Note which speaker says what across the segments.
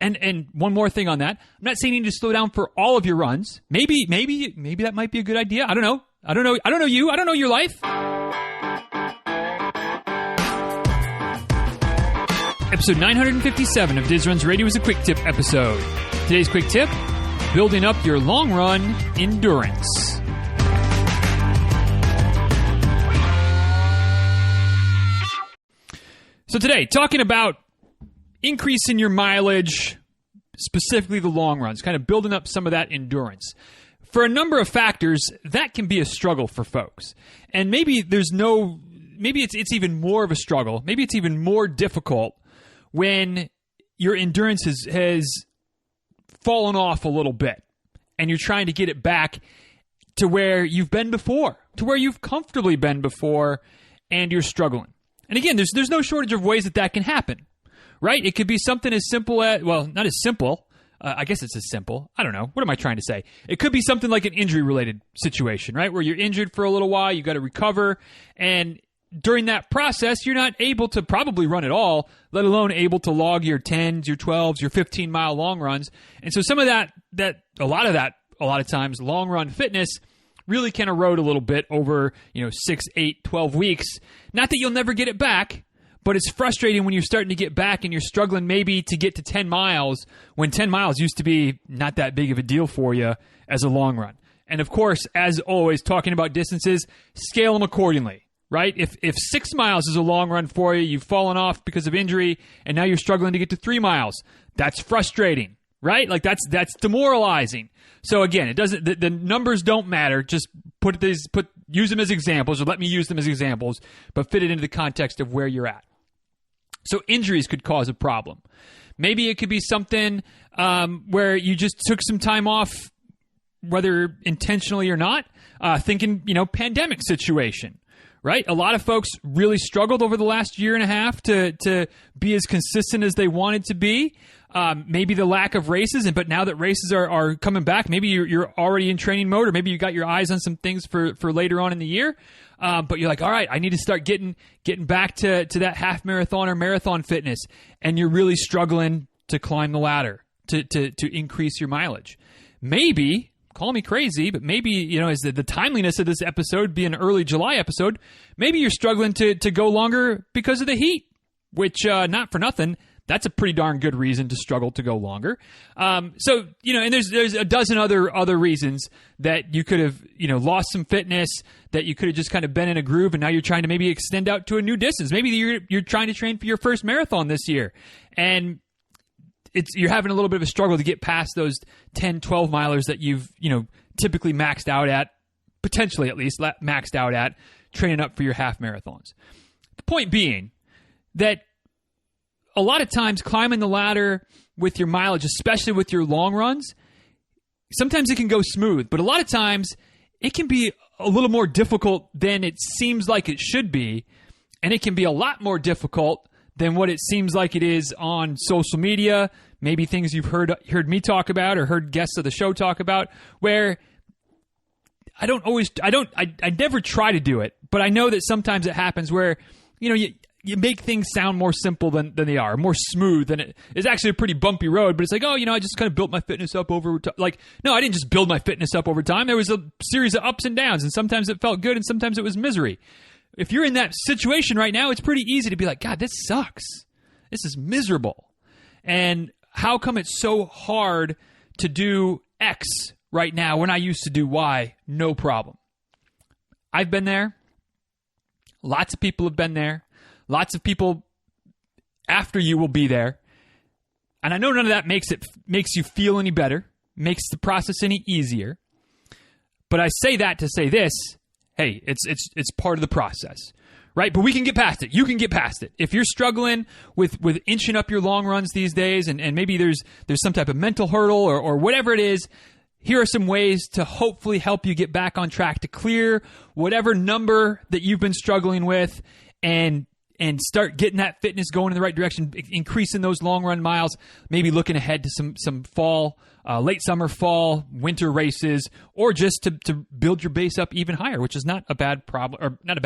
Speaker 1: And one more thing on that. I'm not saying you need to slow down for all of your runs. Maybe that might be a good idea. I don't know you. I don't know your life. Episode 957 of Diz Runs Radio is a quick tip episode. Today's quick tip, building up your long run endurance. So today, talking about increasing your mileage, specifically the long runs, kind of building up some of that endurance. For a number of factors, that can be a struggle for folks. And maybe it's even more of a struggle. Maybe it's even more difficult when your endurance has fallen off a little bit and you're trying to get it back to where you've been before, to where you've comfortably been before, and you're struggling. And again, there's no shortage of ways that can happen, right? It could be something as simple as, well, not as simple. I guess it's as simple. I don't know. What am I trying to say? It could be something like an injury-related situation, right? Where you're injured for a little while, you got to recover, and during that process, you're not able to probably run at all, let alone able to log your 10s, your 12s, your 15-mile long runs. And so some of that, a lot of times, long run fitness really can erode a little bit over, 6, 8, 12 weeks. Not that you'll never get it back, but it's frustrating when you're starting to get back and you're struggling maybe to get to 10 miles when 10 miles used to be not that big of a deal for you as a long run. And of course, as always, talking about distances, scale them accordingly. Right? If 6 miles is a long run for you, you've fallen off because of injury, and now you're struggling to get to 3 miles. That's frustrating, right? Like that's demoralizing. So again, it doesn't. The numbers don't matter. Just use them as examples, or let me use them as examples, but fit it into the context of where you're at. So injuries could cause a problem. Maybe it could be something where you just took some time off, whether intentionally or not. Thinking, pandemic situation. Right? A lot of folks really struggled over the last year and a half to be as consistent as they wanted to be. Maybe the lack of races, but now that races are coming back, maybe you're already in training mode, or maybe you got your eyes on some things for later on in the year. But you're like, all right, I need to start getting back to that half marathon or marathon fitness, and you're really struggling to climb the ladder to increase your mileage. Maybe. Call me crazy, but maybe, as the timeliness of this episode being an early July episode, maybe you're struggling to go longer because of the heat, which, not for nothing, that's a pretty darn good reason to struggle to go longer. And there's a dozen other reasons that you could have, lost some fitness, that you could have just kind of been in a groove, and now you're trying to maybe extend out to a new distance. Maybe you're trying to train for your first marathon this year, and you're having a little bit of a struggle to get past those 10, 12 milers that you've, typically maxed out at, potentially at least maxed out at, training up for your half marathons. The point being that a lot of times climbing the ladder with your mileage, especially with your long runs, sometimes it can go smooth, but a lot of times it can be a little more difficult than it seems like it should be, and it can be a lot more difficult than what it seems like it is on social media, maybe things you've heard me talk about or heard guests of the show talk about, where I never try to do it, but I know that sometimes it happens where, you make things sound more simple than they are, more smooth than it is. Actually a pretty bumpy road, but it's like, I just kind of built my fitness up over time. Like, no, I didn't just build my fitness up over time. There was a series of ups and downs, and sometimes it felt good and sometimes it was misery. If you're in that situation right now, it's pretty easy to be like, God, this sucks. This is miserable. And how come it's so hard to do X right now when I used to do Y? No problem. I've been there. Lots of people have been there. Lots of people after you will be there. And I know none of that makes you feel any better, makes the process any easier. But I say that to say this. Hey, it's part of the process, right? But we can get past it. You can get past it. If you're struggling with inching up your long runs these days, and maybe there's some type of mental hurdle or whatever it is, here are some ways to hopefully help you get back on track to clear whatever number that you've been struggling with and start getting that fitness going in the right direction, increasing those long run miles, maybe looking ahead to some fall, late summer, fall, winter races, or just to build your base up even higher, which is not a bad problem, or not a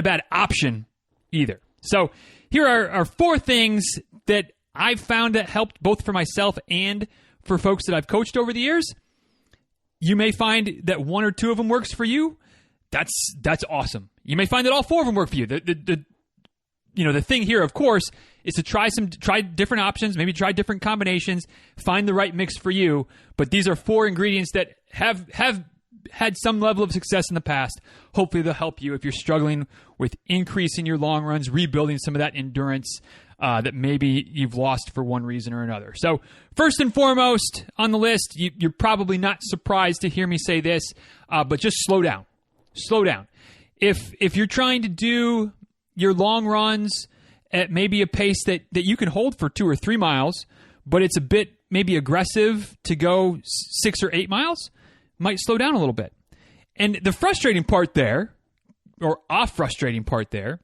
Speaker 1: bad option either. So here are 4 things that I've found that helped both for myself and for folks that I've coached over the years. You may find that one or two of them works for you. That's awesome. You may find that all four of them work for you. The thing here, of course, is to try different options, maybe try different combinations, find the right mix for you. But these are four ingredients that have had some level of success in the past. Hopefully they'll help you if you're struggling with increasing your long runs, rebuilding some of that endurance that maybe you've lost for one reason or another. So first and foremost on the list, you're probably not surprised to hear me say this, but just slow down. Slow down. If you're trying to do your long runs at maybe a pace that you can hold for 2 or 3 miles, but it's a bit maybe aggressive to go 6 or 8 miles, might slow down a little bit. And the frustrating part there, or a frustrating part there,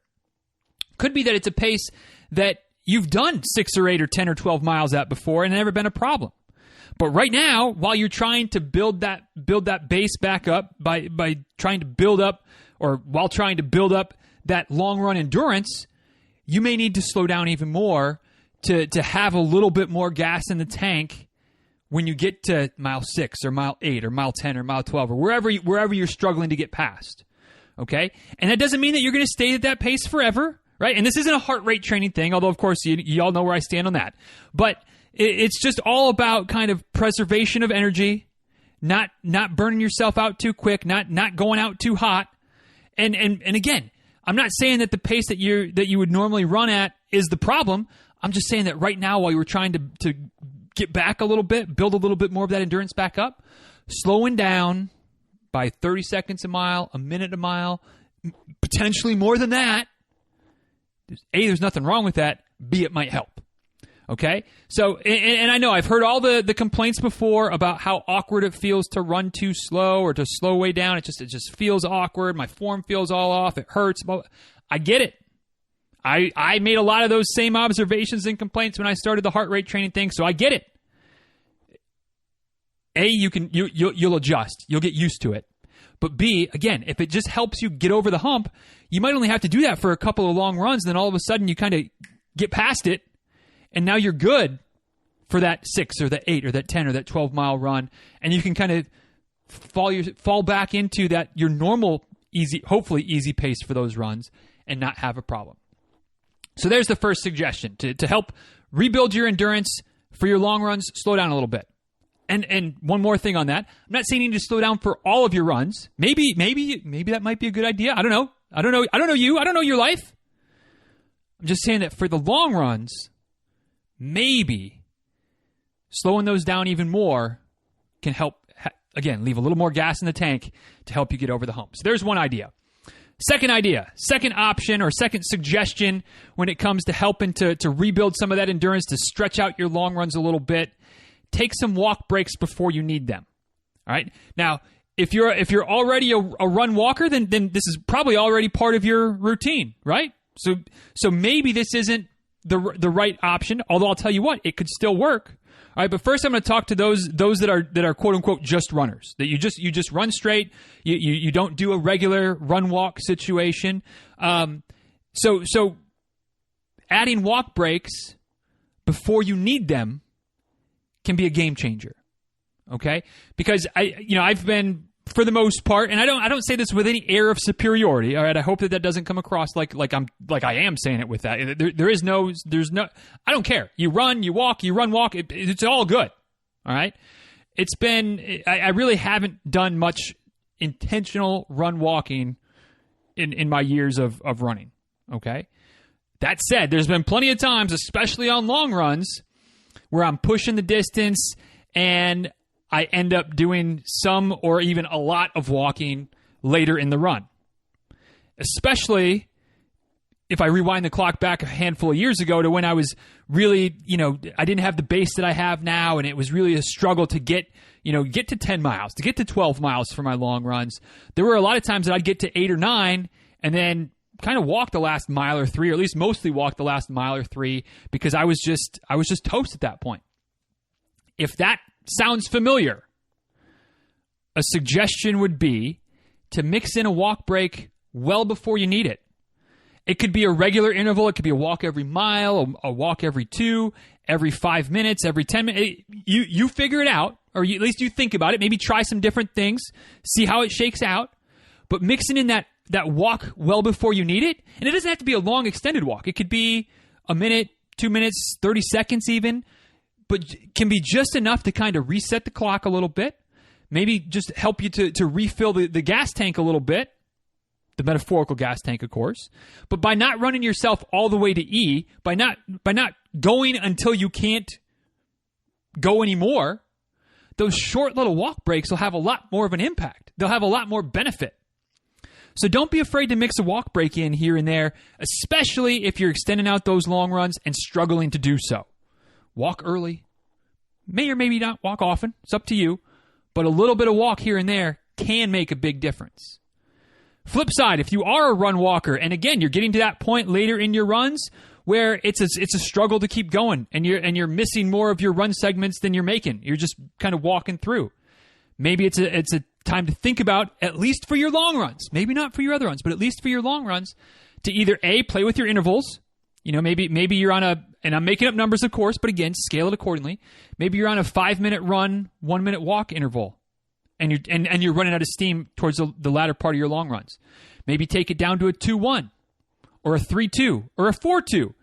Speaker 1: could be that it's a pace that you've done 6 or 8 or 10 or 12 miles at before and never been a problem. But right now, while you're trying to build that base back up by trying to build up, or while trying to build up that long run endurance, you may need to slow down even more to have a little bit more gas in the tank when you get to mile 6 or mile 8 or mile 10 or mile 12 or wherever you're struggling to get past. Okay? And that doesn't mean that you're going to stay at that pace forever, right? And this isn't a heart rate training thing, although of course you all know where I stand on that. But it's just all about kind of preservation of energy, not burning yourself out too quick, not going out too hot. And again, I'm not saying that the pace that you would normally run at is the problem. I'm just saying that right now, while you were trying to get back a little bit, build a little bit more of that endurance back up, slowing down by 30 seconds a mile, a minute a mile, potentially more than that. There's nothing wrong with that. B, it might help. Okay? So, and I know I've heard all the complaints before about how awkward it feels to run too slow or to slow way down. It just feels awkward. My form feels all off. It hurts. I get it. I made a lot of those same observations and complaints when I started the heart rate training thing, so I get it. A, you'll adjust. You'll get used to it. But B, again, if it just helps you get over the hump, you might only have to do that for a couple of long runs, and then all of a sudden you kind of get past it, and now you're good for that 6 or that 8 or that 10 or that 12-mile run, and you can kind of fall back into that your normal, hopefully easy pace for those runs and not have a problem. So there's the first suggestion. To help rebuild your endurance for your long runs, slow down a little bit. And one more thing on that. I'm not saying you need to slow down for all of your runs. Maybe that might be a good idea. I don't know. I don't know you. I don't know your life. I'm just saying that for the long runs, maybe slowing those down even more can help, again, leave a little more gas in the tank to help you get over the hump. So there's one idea. Second idea, second option or second suggestion when it comes to helping to rebuild some of that endurance, to stretch out your long runs a little bit, take some walk breaks before you need them. All right. Now, if you're already a run walker, then this is probably already part of your routine, right? So maybe this isn't the right option, although I'll tell you what, it could still work. All right, but first I'm going to talk to those that are quote unquote just runners, that you just run straight, you don't do a regular run walk situation. So adding walk breaks before you need them can be a game changer. Okay? Because I've been, for the most part, and I don't say this with any air of superiority. All right, I hope that doesn't come across like I am saying it with that. There's no. I don't care. You run, you walk, you run, walk. It's all good. All right. It's been. I really haven't done much intentional run walking in my years of running. Okay. That said, there's been plenty of times, especially on long runs, where I'm pushing the distance and I end up doing some or even a lot of walking later in the run. Especially if I rewind the clock back a handful of years ago to when I was really, I didn't have the base that I have now, and it was really a struggle to get to 10 miles, to get to 12 miles for my long runs. There were a lot of times that I'd get to 8 or 9 and then kind of walk the last mile or 3, or at least mostly walk the last mile or 3, because I was just toast at that point. If that sounds familiar, a suggestion would be to mix in a walk break well before you need it. It could be a regular interval. It could be a walk every mile, a walk every 2, every 5 minutes, every 10 minutes. You figure it out, or at least you think about it. Maybe try some different things, see how it shakes out. But mixing in that walk well before you need it, and it doesn't have to be a long extended walk. It could be a minute, 2 minutes, 30 seconds even, but can be just enough to kind of reset the clock a little bit. Maybe just help you to refill the gas tank a little bit, the metaphorical gas tank, of course. But by not running yourself all the way to E, by not going until you can't go anymore, those short little walk breaks will have a lot more of an impact. They'll have a lot more benefit. So don't be afraid to mix a walk break in here and there, especially if you're extending out those long runs and struggling to do so. Walk early. May or maybe not walk often. It's up to you. But a little bit of walk here and there can make a big difference. Flip side, if you are a run walker, and again, you're getting to that point later in your runs where it's a struggle to keep going, and you're missing more of your run segments than you're making. You're just kind of walking through. Maybe it's a time to think about, at least for your long runs, maybe not for your other runs, but at least for your long runs, to either A, play with your intervals. Maybe you're on and I'm making up numbers, of course, but again, scale it accordingly. Maybe you're on a 5-minute run, 1-minute walk interval, and you're running out of steam towards the latter part of your long runs. Maybe take it down to a 2-1 or a 3-2 or a 4-2.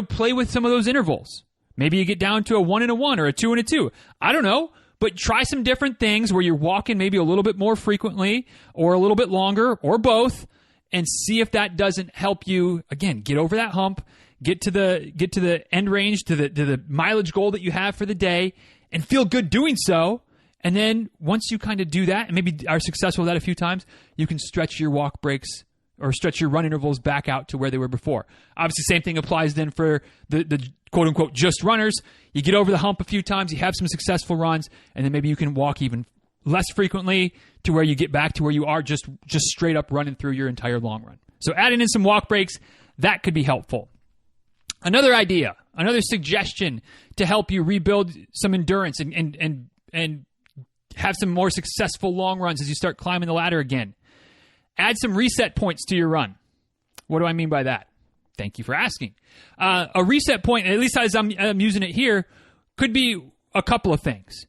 Speaker 1: Play with some of those intervals. Maybe you get down to a 1 and a 1 or a 2 and a 2. I don't know. But try some different things where you're walking maybe a little bit more frequently or a little bit longer or both, and see if that doesn't help you, again, get over that hump, get to the end range, to the mileage goal that you have for the day, and feel good doing so. And then once you kind of do that and maybe are successful with that a few times, you can stretch your walk breaks or stretch your run intervals back out to where they were before. Obviously, same thing applies then for the quote-unquote just runners. You get over the hump a few times, you have some successful runs, and then maybe you can walk even less frequently to where you get back to where you are just straight up running through your entire long run. So adding in some walk breaks, that could be helpful. Another idea, another suggestion to help you rebuild some endurance and have some more successful long runs as you start climbing the ladder again. Add some reset points to your run. What do I mean by that? Thank you for asking. A reset point, at least as I'm using it here, could be a couple of things.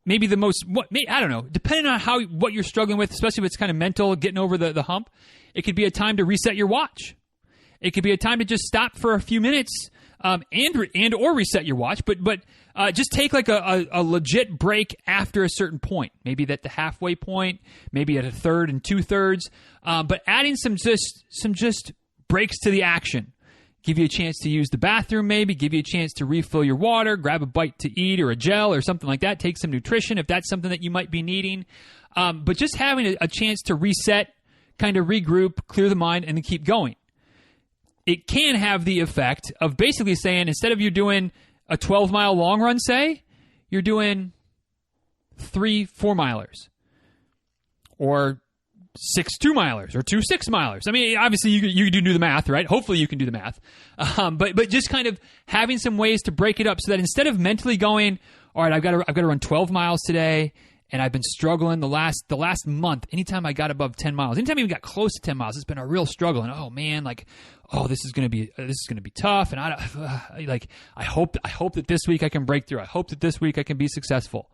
Speaker 1: Maybe I don't know. Depending on what you're struggling with, especially if it's kind of mental, getting over the hump, it could be a time to reset your watch. It could be a time to just stop for a few minutes or reset your watch, but just take like a legit break after a certain point. Maybe at the halfway point, maybe at a third and 2/3. But adding some just breaks to the action. Give you a chance to use the bathroom, maybe. Give you a chance to refill your water, grab a bite to eat or a gel or something like that. Take some nutrition if that's something that you might be needing. But just having a chance to reset, kind of regroup, clear the mind, and then keep going. It can have the effect of basically saying, instead of you doing a 12-mile long run, say, you're doing 3 4-milers or 6 2-milers or 2 6-milers. I mean, obviously you can do the math, right? Hopefully you can do the math. But just kind of having some ways to break it up so that instead of mentally going, all right, I've got to run 12 miles today, and I've been struggling the last month. Anytime I got above 10 miles, anytime I even got close to 10 miles, it's been a real struggle. And oh man, this is going to be tough. And I hope that this week I can break through. I hope that this week I can be successful.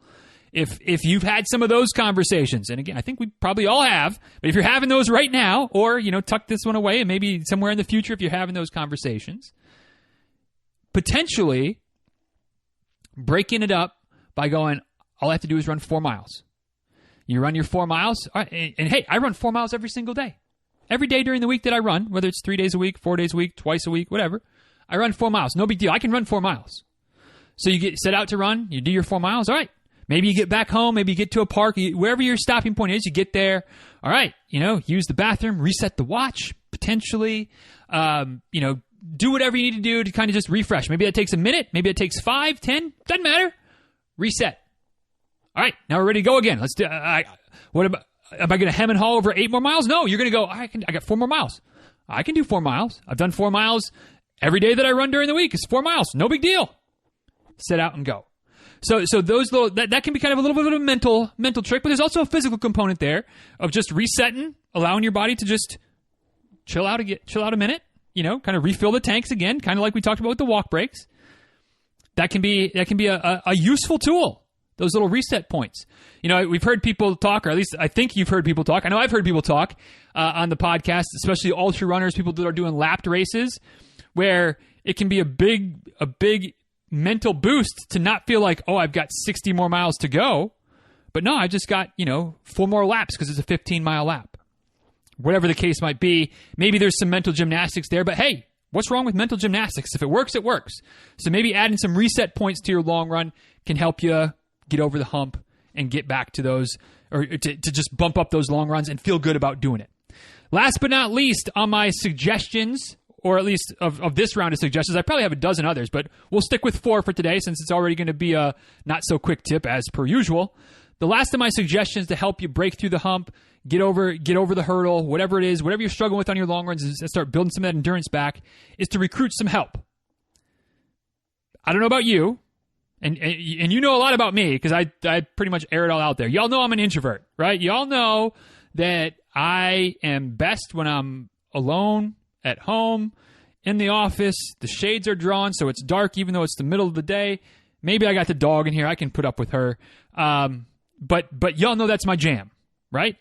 Speaker 1: If you've had some of those conversations, and again, I think we probably all have, but if you're having those right now, or tuck this one away, and maybe somewhere in the future, if you're having those conversations, potentially breaking it up by going, all I have to do is run 4 miles. You run your 4 miles, all right, and hey, I run 4 miles every single day. Every day during the week that I run, whether it's 3 days a week, 4 days a week, twice a week, whatever, I run 4 miles. No big deal. I can run 4 miles. So you set out to run, you do your 4 miles, all right. Maybe you get back home, maybe you get to a park, wherever your stopping point is, you get there. All right, use the bathroom, reset the watch, potentially, do whatever you need to do to kind of just refresh. Maybe that takes a minute, maybe it takes 5, 10, doesn't matter. Reset. All right, now we're ready to go again. Let's do. What about? Am I going to hem and haw over 8 more miles? No, you're going to go. I got 4 more miles. I can do 4 miles. I've done 4 miles every day that I run during the week. It's 4 miles. No big deal. Set out and go. So those little that can be kind of a little bit of a mental trick, but there's also a physical component there of just resetting, allowing your body to just chill out a minute. Kind of refill the tanks again, kind of like we talked about with the walk breaks. that can be a useful tool. Those little reset points. You know, we've heard people talk, or at least I think you've heard people talk. I know I've heard people talk on the podcast, especially ultra runners, people that are doing lapped races, where it can be a big mental boost to not feel like, oh, I've got 60 more miles to go. But no, I just got, 4 more laps because it's a 15-mile lap. Whatever the case might be, maybe there's some mental gymnastics there, but hey, what's wrong with mental gymnastics? If it works, it works. So maybe adding some reset points to your long run can help you get over the hump and get back to those, or to just bump up those long runs and feel good about doing it. Last but not least on my suggestions, or at least of this round of suggestions, I probably have a dozen others, but we'll stick with 4 for today since it's already going to be a not-so-quick tip as per usual. The last of my suggestions to help you break through the hump, get over the hurdle, whatever it is, whatever you're struggling with on your long runs, and start building some of that endurance back, is to recruit some help. I don't know about you, and you know a lot about me because I pretty much air it all out there. Y'all know I'm an introvert, right? Y'all know that I am best when I'm alone, at home, in the office. The shades are drawn, so it's dark even though it's the middle of the day. Maybe I got the dog in here. I can put up with her. But y'all know that's my jam, right?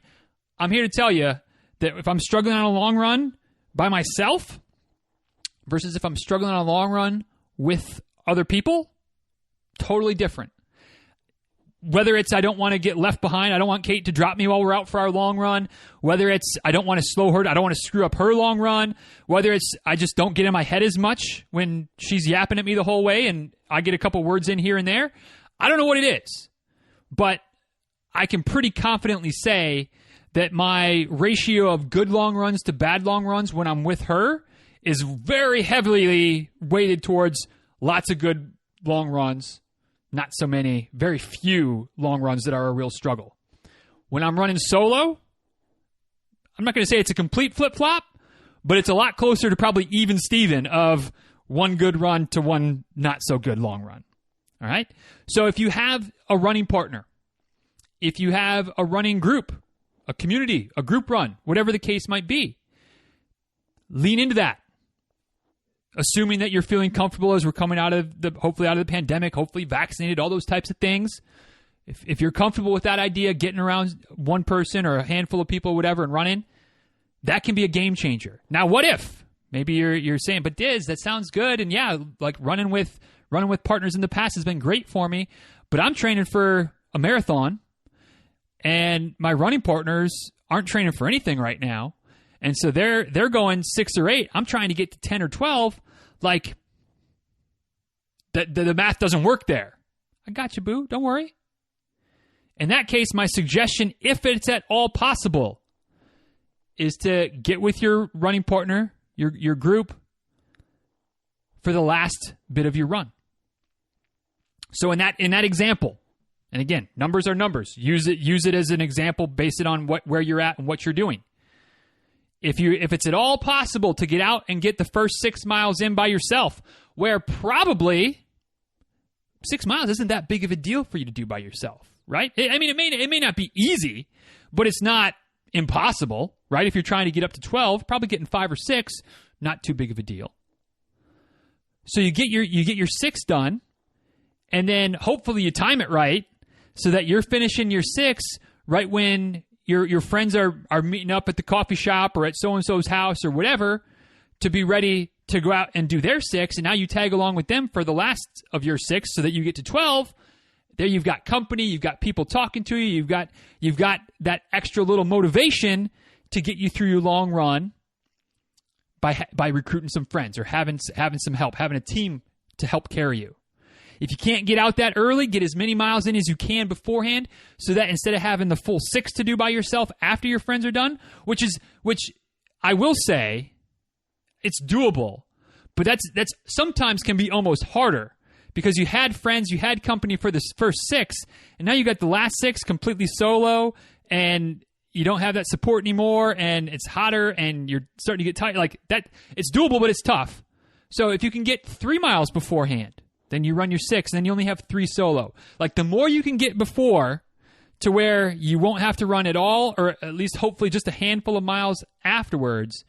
Speaker 1: I'm here to tell you that if I'm struggling on a long run by myself versus if I'm struggling on a long run with other people, totally different. Whether it's I don't want to get left behind, I don't want Kate to drop me while we're out for our long run, whether it's I don't want to slow her, I don't want to screw up her long run, whether it's I just don't get in my head as much when she's yapping at me the whole way and I get a couple words in here and there. I don't know what it is, but I can pretty confidently say that my ratio of good long runs to bad long runs when I'm with her is very heavily weighted towards lots of good long runs, not so many, very few long runs that are a real struggle. When I'm running solo, I'm not going to say it's a complete flip-flop, but it's a lot closer to probably even Steven of one good run to one not so good long run. All right? So if you have a running partner, if you have a running group, a community, a group run, whatever the case might be, lean into that. Assuming that you're feeling comfortable as we're coming hopefully out of the pandemic, hopefully vaccinated, all those types of things. If you're comfortable with that idea, getting around one person or a handful of people, whatever, and running, that can be a game changer. Now, what if? Maybe you're saying, but Diz, that sounds good, and yeah, like running with partners in the past has been great for me, but I'm training for a marathon, and my running partners aren't training for anything right now, and so they're going 6 or 8. I'm trying to get to 10 or 12. Like, the math doesn't work there. I got you, boo. Don't worry. In that case, my suggestion, if it's at all possible, is to get with your running partner, your group, for the last bit of your run. So in that example, and again, numbers are numbers. Use it as an example, base it on where you're at and what you're doing. If it's at all possible to get out and get the first 6 miles in by yourself, where probably 6 miles isn't that big of a deal for you to do by yourself, right? I mean, it may not be easy, but it's not impossible, right? If you're trying to get up to 12, probably getting 5 or 6, not too big of a deal. So you get your 6 done, and then hopefully you time it right so that you're finishing your 6 right when your friends are meeting up at the coffee shop or at so-and-so's house or whatever to be ready to go out and do their 6, and now you tag along with them for the last of your 6 so that you get to 12. There you've got company, you've got people talking to you, you've got that extra little motivation to get you through your long run by recruiting some friends or having some help, having a team to help carry you. If you can't get out that early, get as many miles in as you can beforehand so that instead of having the full 6 to do by yourself after your friends are done, which I will say it's doable, but that's sometimes can be almost harder because you had friends, you had company for the first 6, and now you got the last 6 completely solo, and you don't have that support anymore, and it's hotter, and you're starting to get tired. Like that, it's doable, but it's tough. So if you can get 3 miles beforehand, then you run your 6, and then you only have 3 solo. Like the more you can get before to where you won't have to run at all, or at least hopefully just a handful of miles afterwards,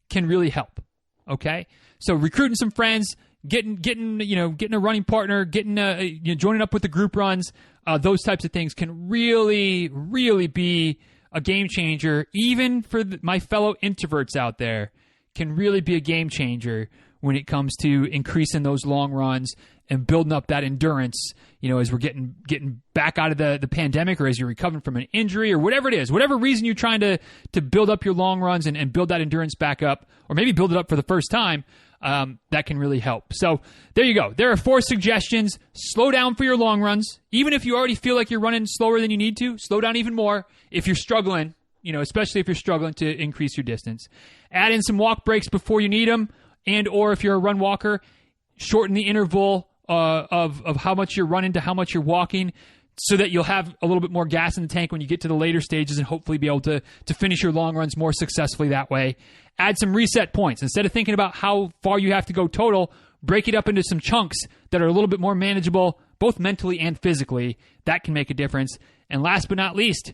Speaker 1: can really help. Okay? So recruiting some friends, getting a running partner, joining up with the group runs, those types of things can really, really be a game changer. Even for my fellow introverts out there, can really be a game changer when it comes to increasing those long runs and building up that endurance, as we're getting back out of the pandemic, or as you're recovering from an injury, or whatever it is, whatever reason you're trying to build up your long runs and build that endurance back up, or maybe build it up for the first time, that can really help. So there you go. There are 4 suggestions. Slow down for your long runs. Even if you already feel like you're running slower than you need to, slow down even more. If you're struggling, especially if you're struggling to increase your distance. Add in some walk breaks before you need them, and or if you're a run walker, shorten the interval of how much you're running to how much you're walking, so that you'll have a little bit more gas in the tank when you get to the later stages, and hopefully be able to finish your long runs more successfully that way. Add some reset points. Instead of thinking about how far you have to go total, break it up into some chunks that are a little bit more manageable, both mentally and physically. That can make a difference. And last but not least,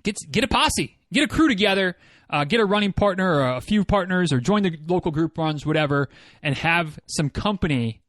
Speaker 1: get a posse, get a crew together, get a running partner or a few partners, or join the local group runs, whatever, and have some company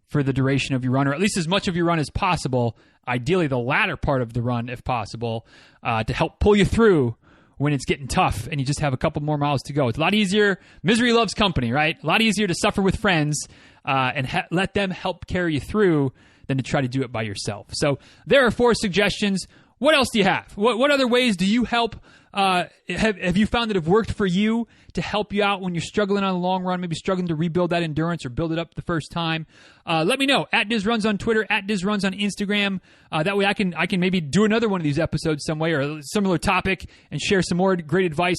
Speaker 1: for the duration of your run, or at least as much of your run as possible, ideally the latter part of the run if possible, to help pull you through when it's getting tough and you just have a couple more miles to go. It's a lot easier. Misery loves company, right? A lot easier to suffer with friends and let them help carry you through than to try to do it by yourself. So there are 4 suggestions. What else do you have? What other ways do you help? Have you found that have worked for you to help you out when you're struggling on the long run, maybe struggling to rebuild that endurance or build it up the first time? Let me know. @DizRuns on Twitter, @DizRuns on Instagram. That way I can maybe do another one of these episodes some way, or a similar topic, and share some more great advice.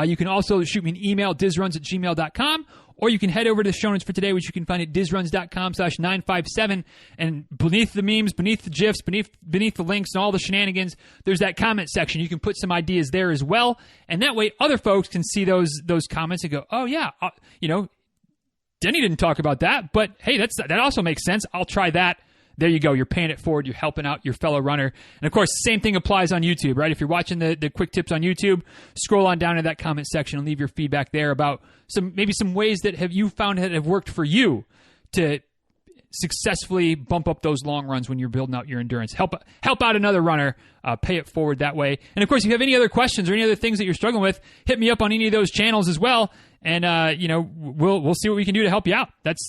Speaker 1: You can also shoot me an email, dizruns@gmail.com. Or you can head over to the show notes for today, which you can find at dizruns.com/957. And beneath the memes, beneath the GIFs, beneath the links and all the shenanigans, there's that comment section. You can put some ideas there as well. And that way other folks can see those comments and go, oh, yeah, Denny didn't talk about that. But, hey, that also makes sense. I'll try that. There you go. You're paying it forward. You're helping out your fellow runner. And, of course, the same thing applies on YouTube, right? If you're watching the quick tips on YouTube, scroll on down to that comment section and leave your feedback there about maybe some ways that you found that have worked for you to successfully bump up those long runs when you're building out your endurance. Help out another runner. Pay it forward that way. And, of course, if you have any other questions or any other things that you're struggling with, hit me up on any of those channels as well. And, we'll see what we can do to help you out. That's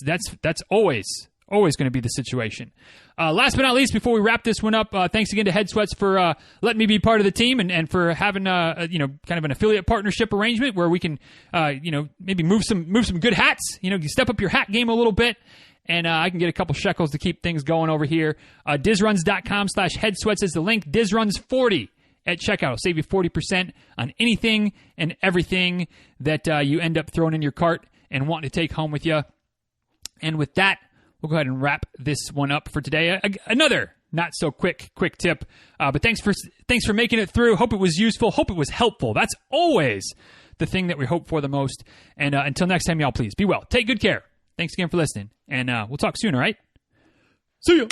Speaker 1: always going to be the situation. Last but not least, before we wrap this one up, thanks again to Head Sweats for letting me be part of the team and for having kind of an affiliate partnership arrangement where we can maybe move some good hats. You step up your hat game a little bit, and I can get a couple shekels to keep things going over here. DizRuns.com/headsweats is the link. DizRuns40 at checkout will save you 40% on anything and everything that you end up throwing in your cart and wanting to take home with you. And with that, we'll go ahead and wrap this one up for today. Another not so quick tip, but thanks for making it through. Hope it was useful. Hope it was helpful. That's always the thing that we hope for the most. And until next time, y'all, please be well. Take good care. Thanks again for listening, and we'll talk soon. All right. See ya.